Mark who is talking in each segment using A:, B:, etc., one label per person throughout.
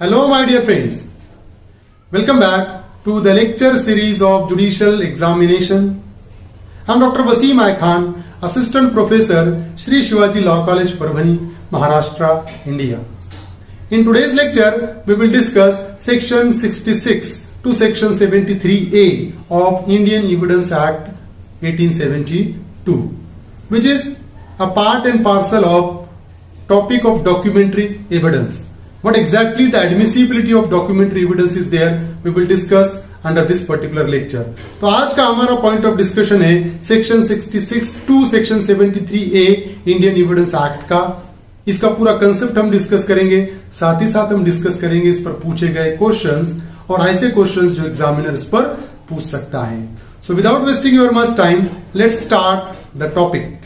A: Hello, my dear friends. Welcome back to the lecture series of Judicial Examination. I am Dr. Wasim I Khan, Assistant Professor, Shri Shivaji Law College, Parbhani, Maharashtra, India. In today's lecture, we will discuss Section 66 to Section 73A of Indian Evidence Act 1872, which is a part and parcel of topic of documentary evidence. What exactly the admissibility of documentary evidence is there, we will discuss under this particular lecture. तो आज का हमारा point of discussion है section 66 to section 73A Indian Evidence Act का. इसका पूरा concept हम discuss करेंगे, साथ ही साथ हम डिस्कस करेंगे इस पर पूछे गए क्वेश्चंस और ऐसे क्वेश्चंस जो एग्जामिनर इस पर पूछ सकता है. So without wasting your much time, let's start the topic.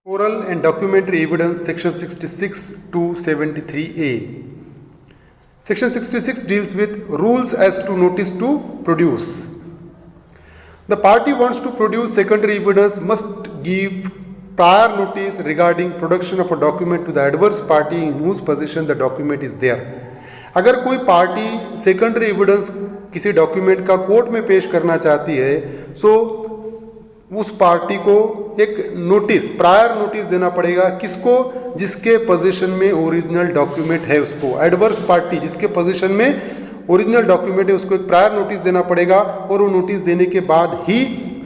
A: Oral and documentary evidence, section 66 to 73A. Section 66 deals with rules as to notice to produce. The party wants to produce secondary evidence must give prior notice regarding production of a document to the adverse party in whose possession the document is there. अगर कोई party secondary evidence किसी document का court में पेश करना चाहती है, सो उस पार्टी को एक नोटिस, प्रायर नोटिस देना पड़ेगा. किसको? जिसके पोजीशन में ओरिजिनल डॉक्यूमेंट है उसको. एडवर्स पार्टी जिसके पोजीशन में ओरिजिनल डॉक्यूमेंट है उसको एक प्रायर नोटिस देना पड़ेगा और वो नोटिस देने के बाद ही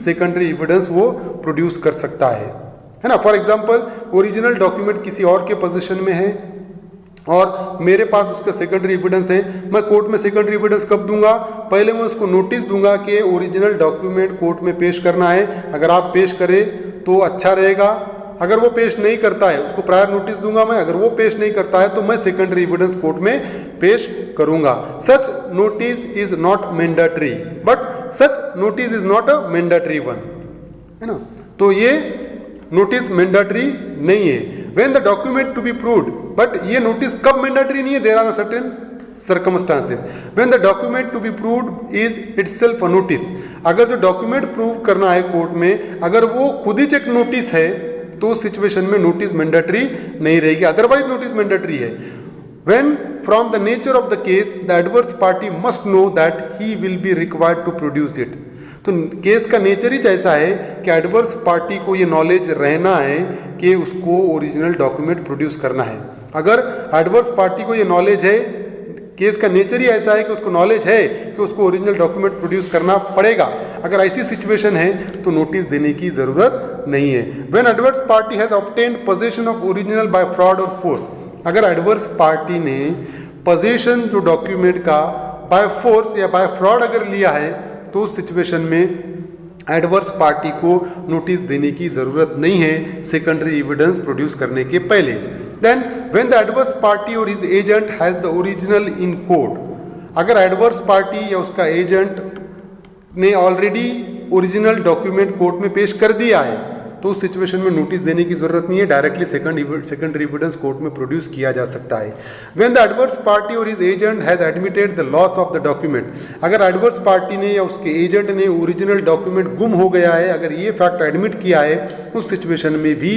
A: सेकेंडरी एविडेंस वो प्रोड्यूस कर सकता है ना. फॉर एग्जांपल, ओरिजिनल डॉक्यूमेंट किसी और के पोजीशन में है और मेरे पास उसका सेकेंडरी एविडेंस है. मैं कोर्ट में सेकेंडरी एविडेंस कब दूंगा? पहले मैं उसको नोटिस दूंगा कि ओरिजिनल डॉक्यूमेंट कोर्ट में पेश करना है. अगर आप पेश करें तो अच्छा रहेगा. अगर वो पेश नहीं करता है उसको प्रायर नोटिस दूंगा मैं. अगर वो पेश नहीं करता है तो मैं सेकेंडरी एविडेंस कोर्ट में पेश करूंगा. Such notice is not mandatory, but such notice is not a mandatory one, है ना. तो ये नोटिस मैंडेटरी नहीं है. When the document to be proved, but ये नोटिस कब मैंडेटरी नहीं है? There are certain circumstances when the document to be proved is itself a notice. अगर जो डॉक्यूमेंट प्रूव करना है कोर्ट में, अगर वो खुद ही एक नोटिस है तो उस सिचुएशन में नोटिस मैंडेटरी नहीं रहेगी, अदरवाइज नोटिस मैंडेटरी है. When from the nature of the case the adverse party must know that he will be required to produce it. तो केस का नेचर ही ऐसा है कि एडवर्स पार्टी को ये नॉलेज रहना है कि उसको ओरिजिनल डॉक्यूमेंट प्रोड्यूस करना है. अगर एडवर्स पार्टी को ये नॉलेज है, केस का नेचर ही ऐसा है कि उसको नॉलेज है कि उसको ओरिजिनल डॉक्यूमेंट प्रोड्यूस करना पड़ेगा. अगर ऐसी सिचुएशन है तो नोटिस देने की ज़रूरत नहीं है. When adverse party has obtained possession of original bye fraud और फोर्स, अगर एडवर्स पार्टी ने पोजेशन जो डॉक्यूमेंट का बाय फोर्स या बाय फ्रॉड अगर लिया है तो उस सिचुएशन में एडवर्स पार्टी को नोटिस देने की ज़रूरत नहीं है सेकेंडरी एविडेंस प्रोड्यूस करने के पहले. Then when the adverse party और his agent has the original in court, अगर एडवर्स पार्टी या उसका एजेंट ने ऑलरेडी ओरिजिनल डॉक्यूमेंट कोर्ट में पेश कर दिया है तो उस सिचुएशन में नोटिस देने की जरूरत नहीं है, डायरेक्टली सेकेंडरी एविडेंस कोर्ट में प्रोड्यूस किया जा सकता है. व्हेन द एडवर्स पार्टी और his agent has admitted the loss of the document, अगर एडवर्स पार्टी ने या उसके एजेंट ने ओरिजिनल डॉक्यूमेंट गुम हो गया है, अगर ये फैक्ट एडमिट किया है, उस सिचुएशन में भी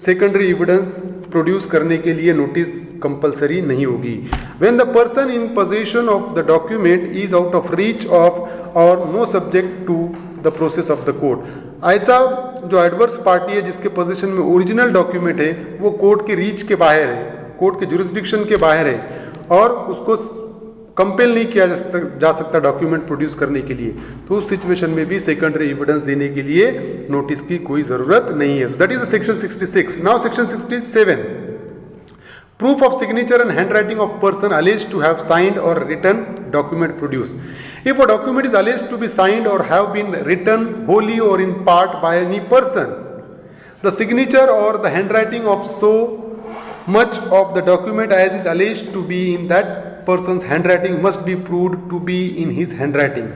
A: सेकेंडरी एविडेंस प्रोड्यूस करने के लिए नोटिस कंपलसरी नहीं होगी. When the person in possession of the document is out of reach of or no subject to the process of the court, ऐसा जो एडवर्स पार्टी है जिसके पोजीशन में ओरिजिनल डॉक्यूमेंट है वो कोर्ट के रीच के बाहर है, कोर्ट के जुरिस्डिक्शन के बाहर है और उसको कंपेल नहीं किया जा सकता डॉक्यूमेंट प्रोड्यूस करने के लिए, तो उस सिचुएशन में भी सेकेंडरी एविडेंस देने के लिए नोटिस की कोई ज़रूरत नहीं है. That is section 66. Now section 67. Proof of signature and handwriting of person alleged to have signed or written document produced. If a document is alleged to be signed or have been written wholly or in part by any person, the signature or the handwriting of so much of the document as is alleged to be in that person's handwriting must be proved to be in his handwriting.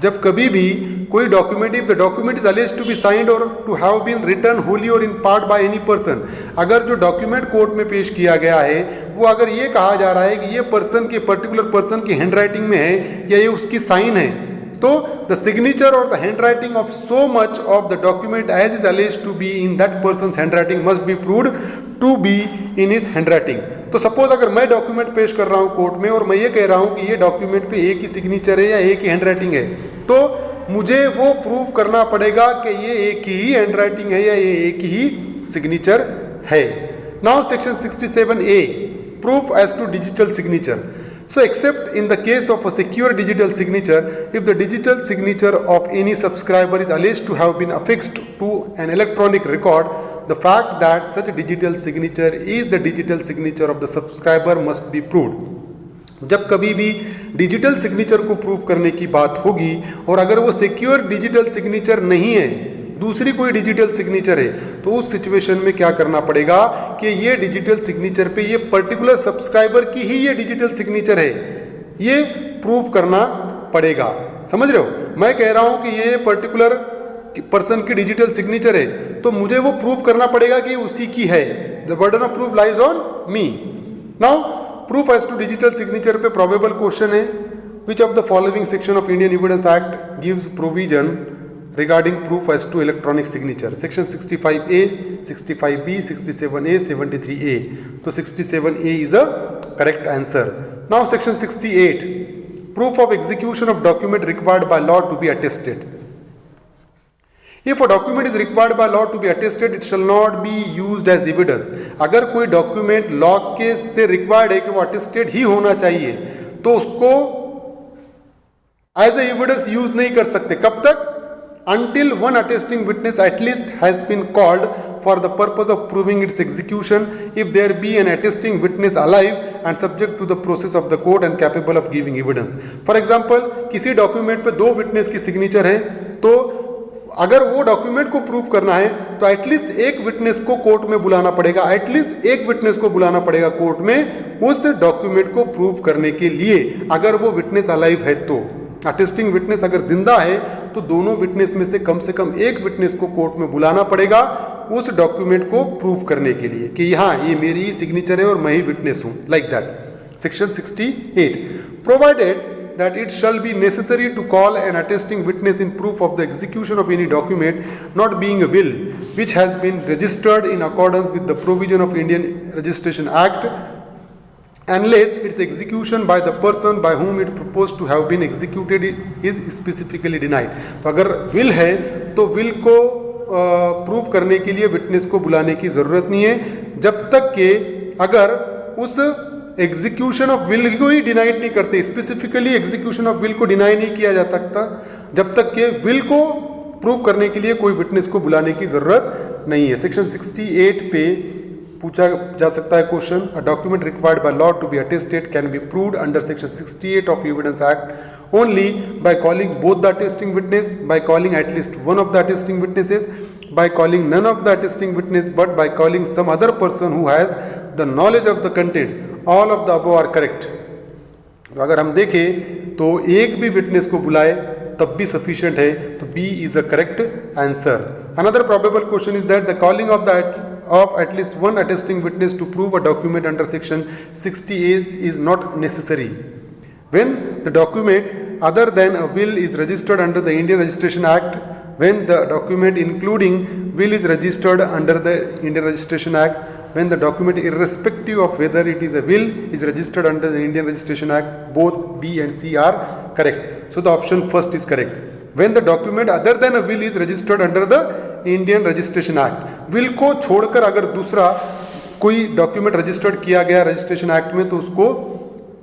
A: जब कभी भी कोई document, if the document is alleged to be signed or to have been written wholly or in part by any person, अगर जो document court में पेश किया गया है वो अगर ये कहा जा रहा है कि ये पर्सन के पर्टिकुलर पर्सन की हैंड राइटिंग में है या ये उसकी साइन है, तो द सिग्नेचर और the handwriting of so much of the document as is alleged to be in that person handwriting must be proved to be in his handwriting. तो suppose अगर मैं document पेश कर रहा हूं court में और मैं ये कह रहा हूं कि ये डॉक्यूमेंट पे एक ही सिग्नेचर है या एक ही हैंड राइटिंग है, तो मुझे वो प्रूव करना पड़ेगा कि ये एक ही हैंड राइटिंग है या ये एक ही सिग्नेचर है। Now section 67A, proof as to digital signature. So except in the case of a secure digital signature, if the digital signature of any subscriber is alleged to have been affixed to an electronic record, the fact that such a digital signature is the digital signature of the subscriber must be proved. जब कभी भी digital signature को prove करने की बात होगी और अगर वो सिक्योर डिजिटल सिग्नेचर नहीं है, दूसरी कोई डिजिटल सिग्नेचर है, तो उस सिचुएशन में क्या करना पड़ेगा कि ये डिजिटल सिग्नेचर पे ये पर्टिकुलर सब्सक्राइबर की ही ये डिजिटल सिग्नेचर है, ये प्रूव करना पड़ेगा। समझ रहे हो? मैं कह रहा हूं कि ये पर्टिकुलर पर्सन की डिजिटल सिग्नेचर है, तो मुझे वो प्रूव करना पड़ेगा कि उसी की है। The burden of proof lies on me. Now proof as to digital signature पे प्रोबेबल क्वेश्चन है, which of the following section of Indian Evidence Act gives provision regarding proof as to electronic signature? Section 65A, 65B, 67A, 73A. So 67A is a correct answer. Now section 68, proof of execution of document required by law to be attested. If a document is required by law to be attested, it shall not be used as evidence. अगर कोई document law के से required है कि वो attested ही होना चाहिए, तो उसको एज ए एविडेंस यूज नहीं कर सकते। कब तक? Until one attesting witness at least has been called for the purpose of proving its execution, if there be an attesting witness alive and subject to the process of the court and capable of giving evidence. For example, किसी document पे दो witness की signature है, तो अगर वो document को prove करना है तो एटलीस्ट एक विटनेस को कोर्ट में बुलाना पड़ेगा, एटलीस्ट एक विटनेस को बुलाना पड़ेगा कोर्ट में उस डॉक्यूमेंट को प्रूव करने के लिए, अगर वो विटनेस अलाइव है तो। अटेस्टिंग विटनेस अगर जिंदा है तो दोनों विटनेस में से कम एक विटनेस को कोर्ट में बुलाना पड़ेगा उस डॉक्यूमेंट को प्रूव करने के लिए कि हाँ ये मेरी ही सिग्नेचर है और मैं ही विटनेस हूं, like that. Section 68, provided that it shall be necessary to call an attesting witness in proof of the execution of any document not being a will which has been registered in accordance with the provision of Indian Registration Act, unless its execution by the person by whom it proposed to have been executed is specifically denied. तो अगर will है तो will को prove करने के लिए witness को बुलाने की ज़रूरत नहीं है, जब तक कि अगर उस एग्जीक्यूशन ऑफ विल को ही डिनाइड नहीं करते, स्पेसिफिकली एग्जीक्यूशन ऑफ विल को डिनाई नहीं किया जा सकता, जब तक कि विल को प्रूव करने के लिए कोई विटनेस को बुलाने की ज़रूरत नहीं है। सेक्शन 68 पे पूछा जा सकता है question, a document required by law to be attested can be proved under section 68 of evidence act only by calling both the attesting witness, by calling at least one of the attesting witnesses, by calling none of the attesting witness but by calling some other person who has the knowledge of the contents. All of the above are correct. तो अगर हम देखें तो एक भी witness को बुलाए तब भी सफिशिएंट है, तो B is a correct answer. Another probable question is that the calling of at least one attesting witness to prove a document under section 68 is not necessary when the document other than a will is registered under the Indian Registration Act, when the document including will is registered under the Indian Registration Act, when the document irrespective of whether it is a will is registered under the Indian Registration Act. Both B and C are correct, so the option first is correct. When the document other than a will is registered under the Indian registration act, will को छोड़कर अगर दूसरा कोई document registered किया गया registration act में तो उसको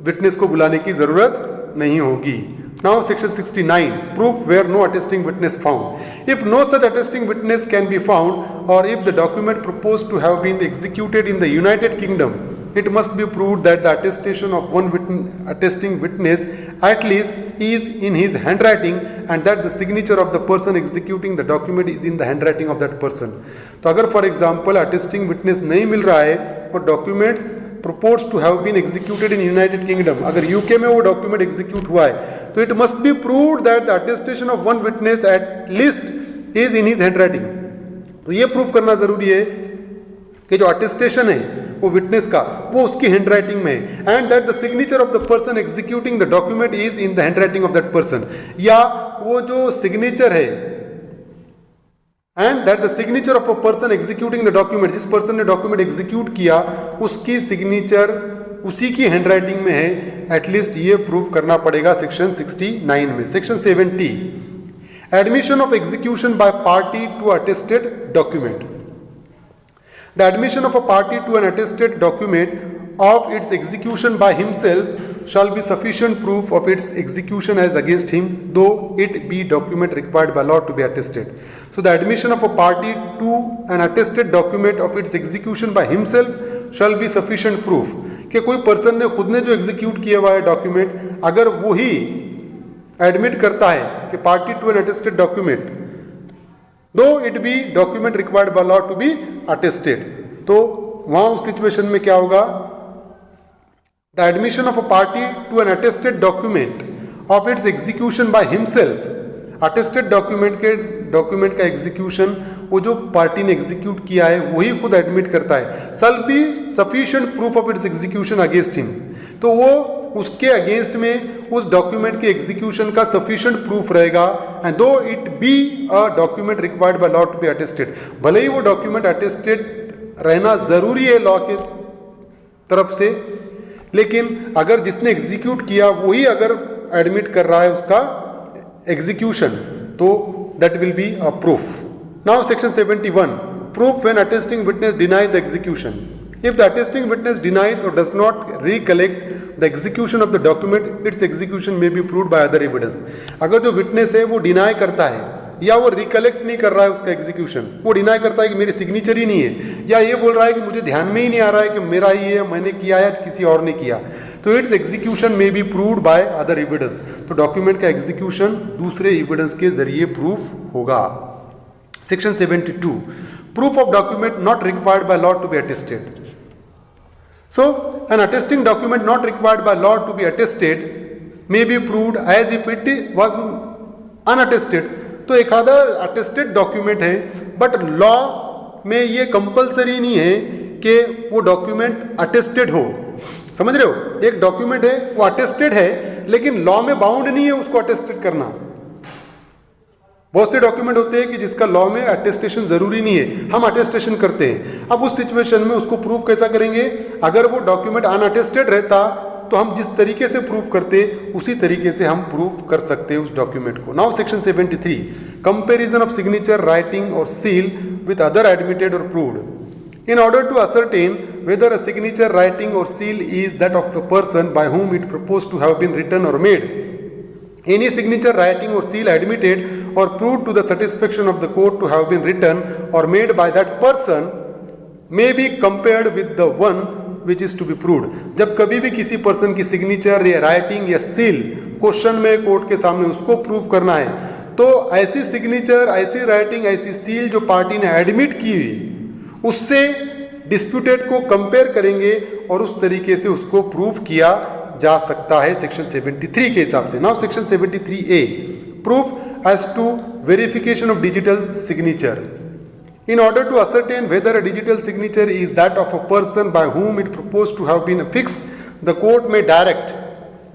A: विटनेस को बुलाने की जरूरत नहीं होगी। Now section 69, proof where no attesting witness found. If no such attesting witness can be found or if the document proposed to have been executed in the United Kingdom, it must be proved that the attestation of one attesting witness at least is in his handwriting and that the signature of the person executing the document is in the handwriting of that person. तो अगर for example attesting witness नहीं मिल रहा है और documents proposed to have been executed in United kingdom, अगर UK में वो document execute हुआ है तो it must be proved that the attestation of one witness at least is in his handwriting. तो ये प्रूव करना जरूरी है कि जो अटेस्टेशन है वो विटनेस का, वो उसकी हैंड राइटिंग में है, and that the signature of the person executing the document is in the handwriting of that person, या वो जो सिग्नेचर है, and that the signature of a person executing the document, जिस person ने document execute किया उसकी signature उसी की हैंड राइटिंग में है, एटलीस्ट ये प्रूव करना पड़ेगा सेक्शन 69 में। Section 70, admission of execution by party to attested document. The admission of a party to an attested document of its execution by himself shall be sufficient proof of its execution as against him, though it be document required by law to be attested. So the admission of a party to an attested document of its execution by himself shall be sufficient proof कि कोई person ने खुद ने जो execute किया हुआ है document, अगर वो ही एडमिट करता है कि party to an attested document, though it be document required by law to be attested, तो वहां उस सिचुएशन में क्या होगा, the admission of a party to an attested document of its execution by himself, attested document का execution वो जो party ने एग्जीक्यूट किया है वही खुद एडमिट करता है, shall be sufficient proof of its execution against him, तो वो उसके अगेंस्ट में उस डॉक्यूमेंट के एग्जीक्यूशन का सफिशिएंट प्रूफ रहेगा, and though it be a document required by law to be attested, भले ही वो डॉक्यूमेंट अटेस्टेड रहना जरूरी है लॉ के तरफ से, लेकिन अगर जिसने एग्जीक्यूट किया वही अगर एडमिट कर रहा है उसका एग्जीक्यूशन, तो that will be a proof. Now section 71, proof when attesting witness deny the execution. If the attesting witness denies or does not recollect the execution of the document, its execution may be proved by other evidence. अगर जो witness है वो deny करता है या वो recollect नहीं कर रहा है उसका एग्जीक्यूशन, वो डिनाई करता है कि मेरी सिग्नेचर ही नहीं है, या ये बोल रहा है कि मुझे ध्यान में ही नहीं आ रहा है कि मेरा ही है, मैंने किया या किसी और ने किया, तो its execution may be proved by other evidence, तो डॉक्यूमेंट का एग्जीक्यूशन दूसरे एविडेंस के जरिए प्रूफ होगा। Section 72, proof of document not required by law to be attested. So an attesting document not required by law to be attested may be proved as if it was unattested. तो एक आधा attested document है, but law में ये compulsory नहीं है कि वो डॉक्यूमेंट अटेस्टेड हो, समझ रहे हो, एक डॉक्यूमेंट है वो अटेस्टेड है लेकिन लॉ में बाउंड नहीं है उसको अटेस्टेड करना। बहुत से डॉक्यूमेंट होते हैं कि जिसका लॉ में अटेस्टेशन जरूरी नहीं है, हम अटेस्टेशन करते हैं। अब उस सिचुएशन में उसको प्रूफ कैसा करेंगे, अगर वो डॉक्यूमेंट अनअटेस्टेड रहता तो हम जिस तरीके से प्रूफ करते उसी तरीके से हम प्रूफ कर सकते हैं उस डॉक्यूमेंट को। Now section 73, comparison of signature, writing or seal with other admitted or proved. In order to ascertain whether a signature, writing or seal is that of a person by whom it proposed to have been written or made, any signature, writing or seal admitted or proved to the satisfaction of the court to have been written or made by that person may be compared with the one which is to be proved। जब कभी भी किसी person की signature या writing या seal question में court के सामने उसको प्रूव करना है, तो ऐसी सिग्नेचर, ऐसी राइटिंग, ऐसी सील जो पार्टी ने एडमिट की उससे डिस्प्यूटेड को कंपेयर करेंगे और उस तरीके से उसको प्रूव किया जा सकता है सेक्शन 73 के हिसाब से। Now section 73A, proof as to verification of digital signature. In order to ascertain whether a digital signature is that of a person by whom it proposed to have been affixed, the court may direct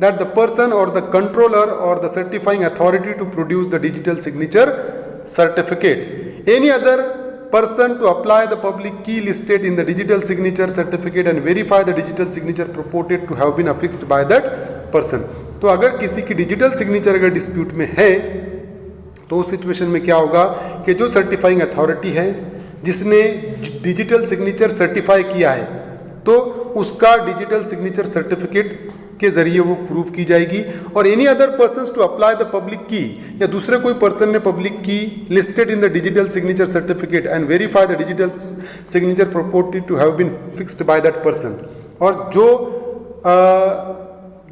A: that the person or the controller or the certifying authority to produce the digital signature certificate. Any other person to apply the public key listed in the digital signature certificate and verify the digital signature purported to have been affixed by that person. तो अगर किसी की digital signature अगर dispute में है तो उस situation में क्या होगा कि जो सर्टिफाइंग अथॉरिटी है जिसने डिजिटल सिग्नेचर सर्टिफाई किया है, तो उसका डिजिटल सिग्नेचर सर्टिफिकेट के जरिए वो प्रूफ की जाएगी। और any other persons to apply the public की, या दूसरे कोई पर्सन ने पब्लिक की listed in the digital signature certificate and verify the digital signature purported to have been fixed by that person, और जो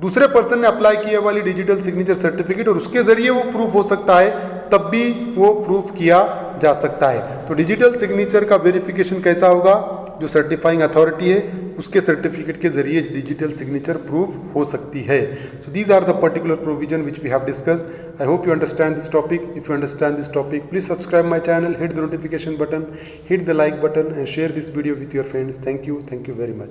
A: दूसरे पर्सन ने अप्लाई किया वाली डिजिटल सिग्नेचर सर्टिफिकेट और उसके जरिए वो प्रूफ हो सकता है, तब भी वो प्रूफ किया जा सकता है। तो डिजिटल सिग्नेचर का वेरिफिकेशन कैसा होगा, जो सर्टिफाइंग अथॉरिटी है उसके सर्टिफिकेट के जरिए डिजिटल सिग्नेचर प्रूफ हो सकती है। So these are the particular provision which we have discussed. I hope you understand this topic. If you understand this topic, please subscribe my channel, hit the notification button, hit the like button and share this video with your friends. Thank you very much.